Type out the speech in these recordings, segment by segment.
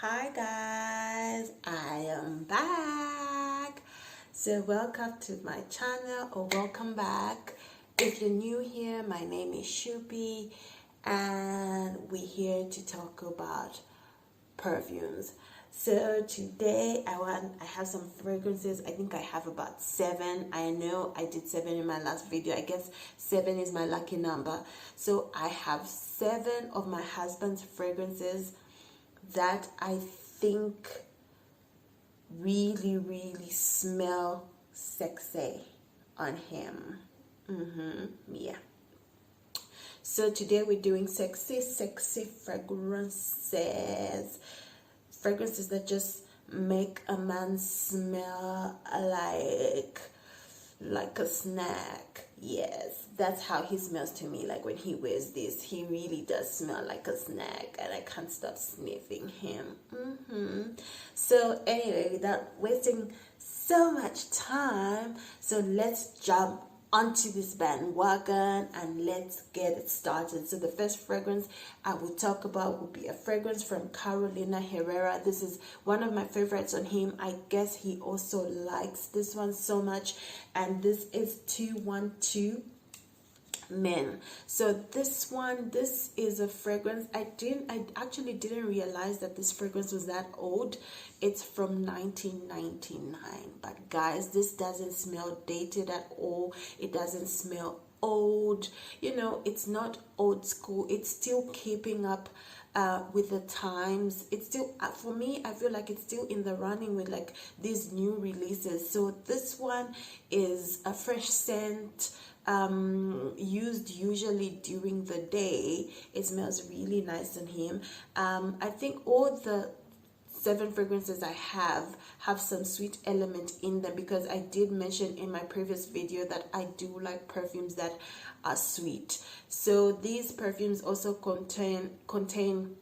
Hi guys, I am back. So welcome to my channel, or welcome back. If you're new here, my name is Shupi and we're here to talk about perfumes. So today I have some fragrances. I think I have about 7. I know I did 7 in my last video. I guess 7 is my lucky number. So I have 7 of my husband's fragrances that I think really smell sexy on him. Yeah. So today we're doing sexy fragrances. Fragrances that just make a man smell like a snack. Yes, that's how he smells to me. Like when he wears this, he really does smell like a snack, and I can't stop sniffing him. So anyway, without wasting so much time, so let's jump onto this bandwagon and let's get it started. So the first fragrance I will talk about will be a fragrance from Herrera. This is one of my favorites on him. I guess he also likes this one so much, and this is 212 Men. So this is a fragrance I actually didn't realize that this fragrance was that old. It's from 1999, but guys, this doesn't smell dated at all. It doesn't smell old. You know, it's not old school. It's still keeping up with the times. It's still, for me, I feel like it's still in the running with like these new releases. So this one is a fresh scent, used usually during the day. It smells really nice on him. I think all the 7 fragrances I have some sweet element in them, because I did mention in my previous video that I do like perfumes that are sweet. So these perfumes also contain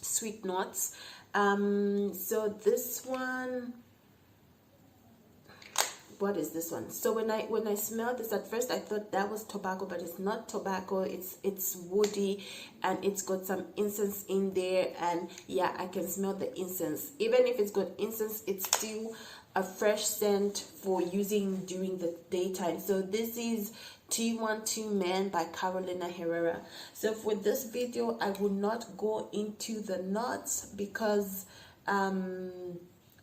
sweet notes. So this one, what is this one? So when I smelled this at first, I thought that was tobacco, but it's not tobacco. It's woody, and it's got some incense in there, and yeah, I can smell the incense. Even if it's got incense, it's still a fresh scent for using during the daytime. So this is 212 Men by Herrera. So for this video, I will not go into the notes because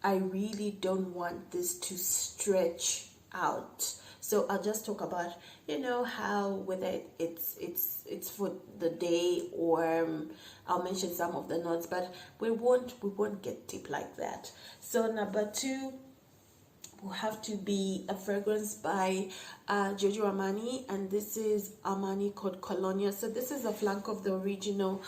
I really don't want this to stretch out. So I'll just talk about, you know, how whether it's for the day, or I'll mention some of the notes, but we won't get deep like that. So number 2 will have to be a fragrance by Giorgio Armani, and this is Armani Coat Colonia. So this is a flank of the original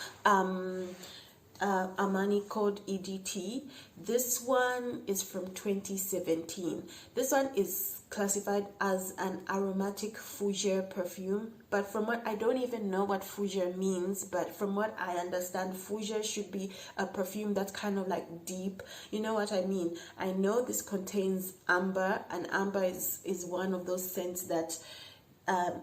Armani Coat EDT. This one is from 2017. This one is classified as an aromatic fougere perfume, but from what I don't even know what fougere means, but from what I understand, fougere should be a perfume that's kind of like deep. You know what I mean? I know this contains amber, and amber is one of those scents that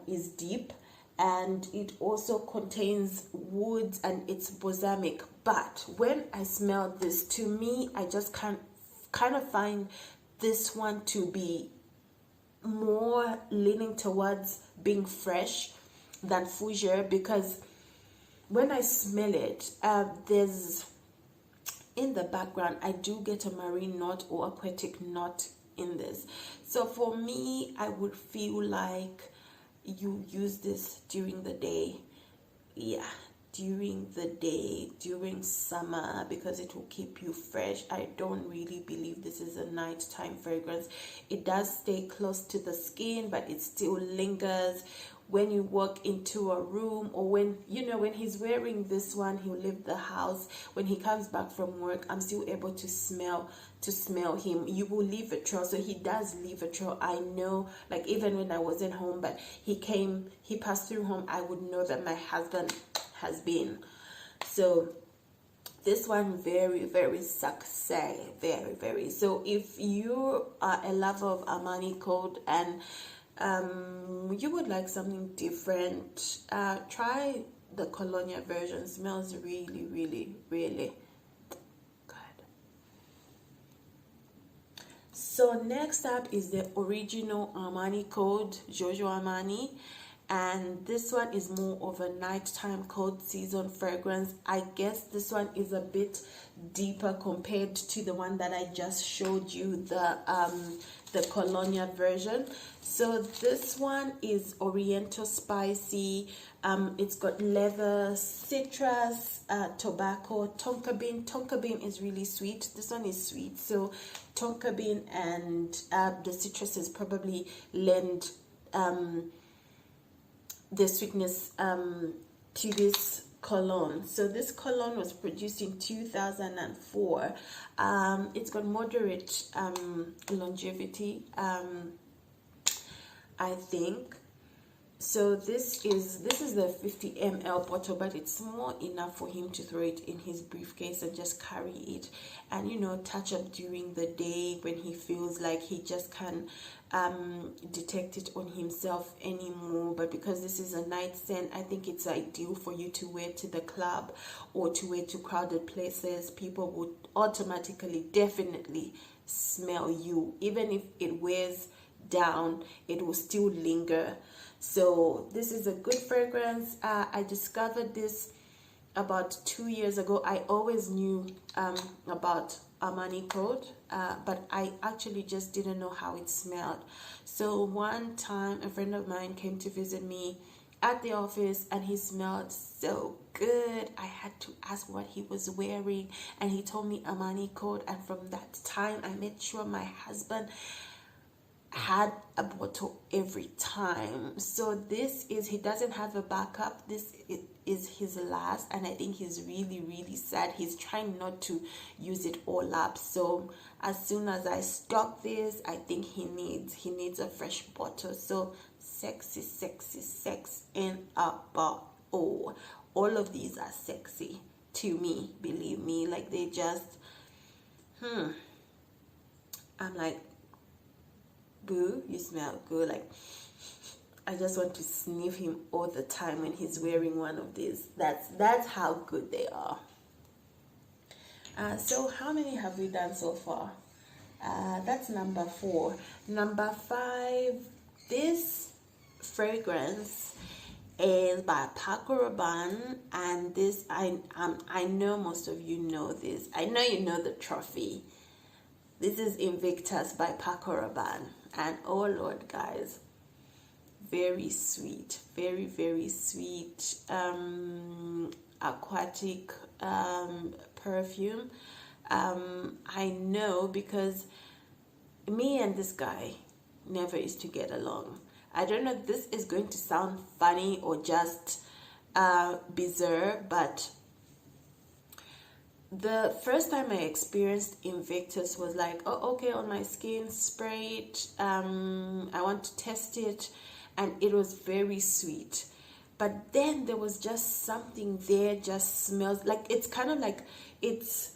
is deep, and it also contains woods, and it's balsamic. But when I smell this, to me, I just kind of find this one to be more leaning towards being fresh than fougere, because when I smell it, there's in the background I do get a marine note or aquatic note in this. So for me, I would feel like you use this during the day. Yeah, during the day, during summer, because it will keep you fresh. I don't really believe this is a nighttime fragrance. It does stay close to the skin, but it still lingers when you walk into a room, or when, you know, when he's wearing this one, he'll leave the house. When he comes back from work, I'm still able to smell him. You will leave a trail. So he does leave a trail. I know, like even when I wasn't home, but he passed through home, I would know that my husband has been. So this one, very sexy, very. So if you are a lover of Armani Coat and you would like something different, try the Colonia version. Smells really good. So next up is the original Armani Coat, Giorgio Armani. And this one is more of a nighttime cold season fragrance. I guess this one is a bit deeper compared to the one that I just showed you, the Colonia version. So this one is Oriental Spicy. It's got leather, citrus, tobacco, tonka bean. Tonka bean is really sweet. This one is sweet. So tonka bean and the citruses probably lend the sweetness to this cologne. So this cologne was produced in 2004. It's got moderate longevity, I think. So this is the 50 ml bottle, but it's small enough for him to throw it in his briefcase and just carry it, and touch up during the day when he feels like he just can't detect it on himself anymore. But because this is a night scent, I think it's ideal for you to wear to the club or to wear to crowded places. People would automatically, definitely smell you. Even if it wears down, it will still linger. So this is a good fragrance. I discovered this about 2 years ago. I always knew about Armani Coat, but I actually just didn't know how it smelled. So one time a friend of mine came to visit me at the office and he smelled so good. I had to ask what he was wearing, and he told me Armani Coat, and from that time I made sure my husband had a bottle every time. So this is, he doesn't have a backup. This is his last, and I think he's really, really sad. He's trying not to use it all up. So as soon as I stock this, I think he needs a fresh bottle. So sexy, sexy, sex in a bottle. All of these are sexy to me, believe me. Like, they just I'm like, boo, you smell good. Like, I just want to sniff him all the time when he's wearing one of these. That's how good they are. So how many have we done so far? That's number 4. Number 5, this fragrance is by Paco Rabanne, and this I know most of you know this. I know you know the trophy. This is Invictus by Paco Rabanne. And oh Lord, guys, very sweet, very, very sweet aquatic perfume. I know, because me and this guy never used to get along. I don't know if this is going to sound funny or just bizarre, but the first time I experienced Invictus was like, oh, okay, on my skin, spray it. I want to test it, and it was very sweet. But then there was just something there, just smells like, it's kind of like, it's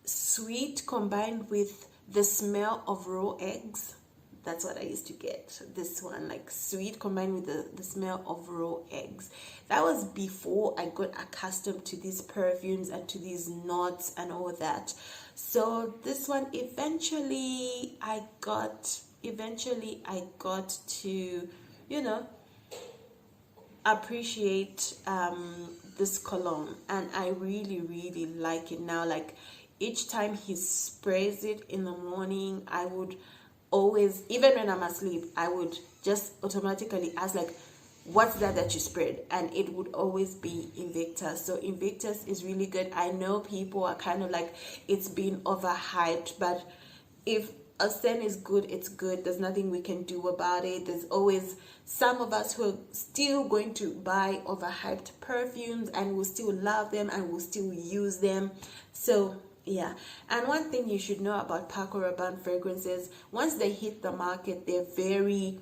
sweet combined with the smell of raw eggs. That's what I used to get. This one, like sweet combined with the smell of raw eggs. That was before I got accustomed to these perfumes and to these notes and all that. So this one, eventually I got to, appreciate this cologne, and I really, really like it now. Like, each time he sprays it in the morning, I would always, even when I'm asleep, I would just automatically ask, like, what's that you sprayed? And it would always be Invictus. So Invictus is really good. I know people are kind of like, it's been overhyped, but if a scent is good, it's good. There's nothing we can do about it. There's always some of us who are still going to buy overhyped perfumes and will still love them and will still use them. So yeah. And one thing you should know about Paco Rabanne fragrances, once they hit the market, they're very,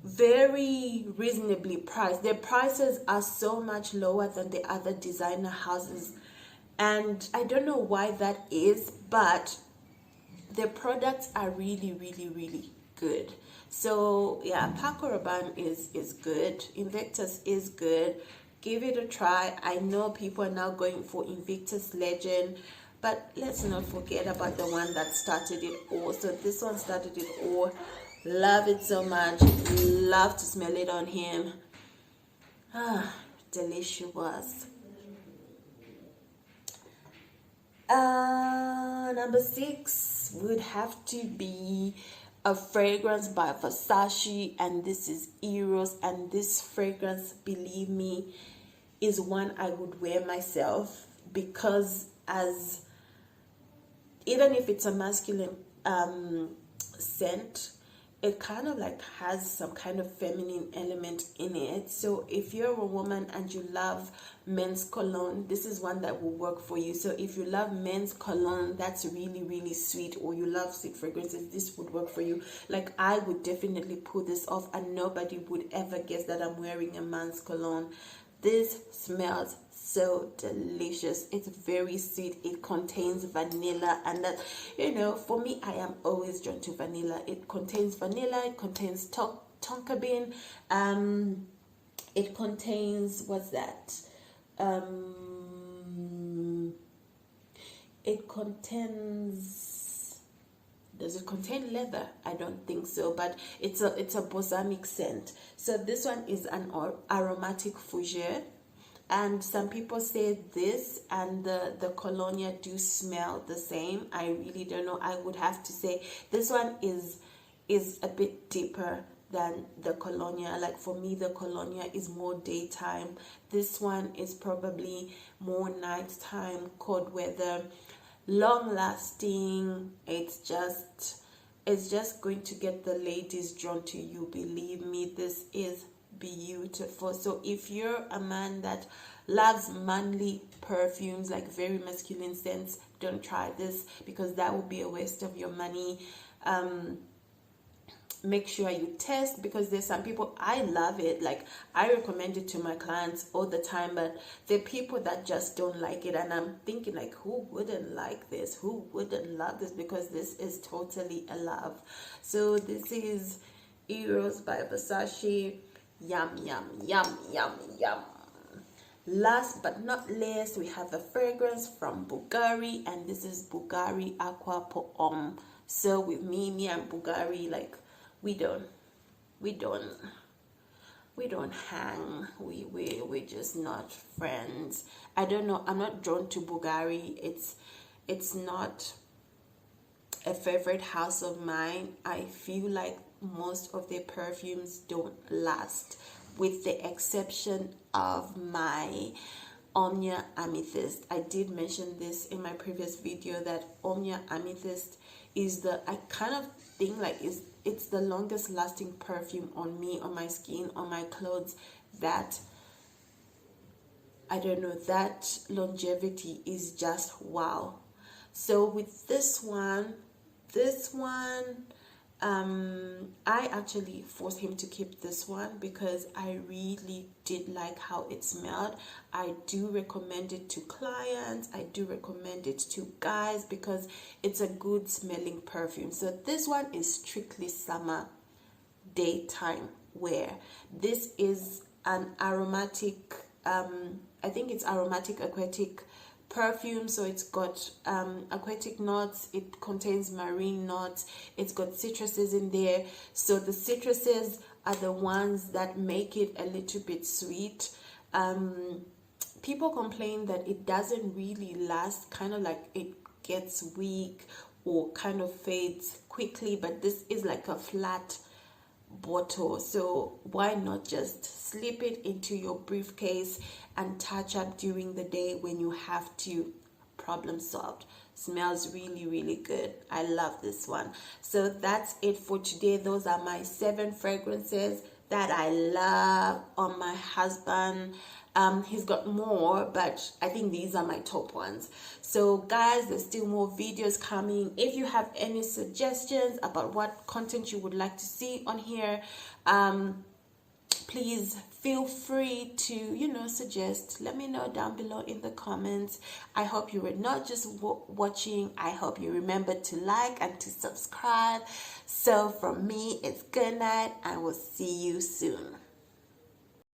very reasonably priced. Their prices are so much lower than the other designer houses, and I don't know why that is, but their products are really, really, really good. So yeah, Paco Rabanne is good. Invictus is good. Give it a try. I know people are now going for Invictus Legend, But let's not forget about the one that started it all. So this one started it all. Love it so much. Love to smell it on him. Delicious. Number 6 would have to be a fragrance by Versace, and this is Eros. And this fragrance, believe me, is one I would wear myself, because as even if it's a masculine scent, it kind of like has some kind of feminine element in it. So if you're a woman and you love men's cologne, this is one that will work for you. So if you love men's cologne that's really, really sweet, or you love sweet fragrances, this would work for you. Like, I would definitely pull this off and nobody would ever guess that I'm wearing a man's cologne. This smells so delicious. It's very sweet. It contains vanilla, and that, you know, for me, I am always drawn to vanilla. It contains vanilla, it contains tonka bean, it contains, what's that, it contains, does it contain leather? I don't think so, but it's a balsamic scent. So this one is an aromatic fougere, and some people say this and the Colonia do smell the same. I really don't know. I would have to say this one is a bit deeper than the Colonia. Like, for me, the Colonia is more daytime. This one is probably more nighttime, cold weather, long lasting. It's just going to get the ladies drawn to you. Believe me, this is beautiful. So if you're a man that loves manly perfumes, like very masculine scents, don't try this, because that would be a waste of your money. Make sure you test, because there's some people, I love it, like I recommend it to my clients all the time, but there are people that just don't like it, and I'm thinking, like, who wouldn't like this? Who wouldn't love this? Because this is totally a love. So this is Eros by Versace. Yum, yum, yum, yum, yum. Last but not least, we have a fragrance from Bvlgari, and this is Bvlgari Aqva pour Homme. So with me and Bvlgari, like, we don't hang. We're just not friends. I don't know. I'm not drawn to Bvlgari. It's not a favorite house of mine. I feel like most of their perfumes don't last, with the exception of my Omnia Amethyst. I did mention this in my previous video, that Omnia Amethyst is I kind of think like it's the longest lasting perfume on me, on my skin, on my clothes. That, I don't know, that longevity is just wow. So with this one, I actually forced him to keep this one because I really did like how it smelled. I do recommend it to clients. I do recommend it to guys because it's a good smelling perfume. So this one is strictly summer, daytime wear. This is an aromatic, I think it's aromatic aquatic perfume. So it's got aquatic notes, it contains marine notes, it's got citruses in there. So the citruses are the ones that make it a little bit sweet. People complain that it doesn't really last, kind of like it gets weak or kind of fades quickly, but this is like a flat bottle, so why not just slip it into your briefcase and touch up during the day when you have to. Problem solved. Smells really, really good. I love this one. So that's it for today. Those are my 7 fragrances that I love on my husband. He's got more, but I think these are my top ones. So guys, there's still more videos coming. If you have any suggestions about what content you would like to see on here, please feel free to suggest. Let me know down below in the comments. I hope you were not just watching. I hope you remember to like and to subscribe. So from me, it's good night, and we'll see you soon.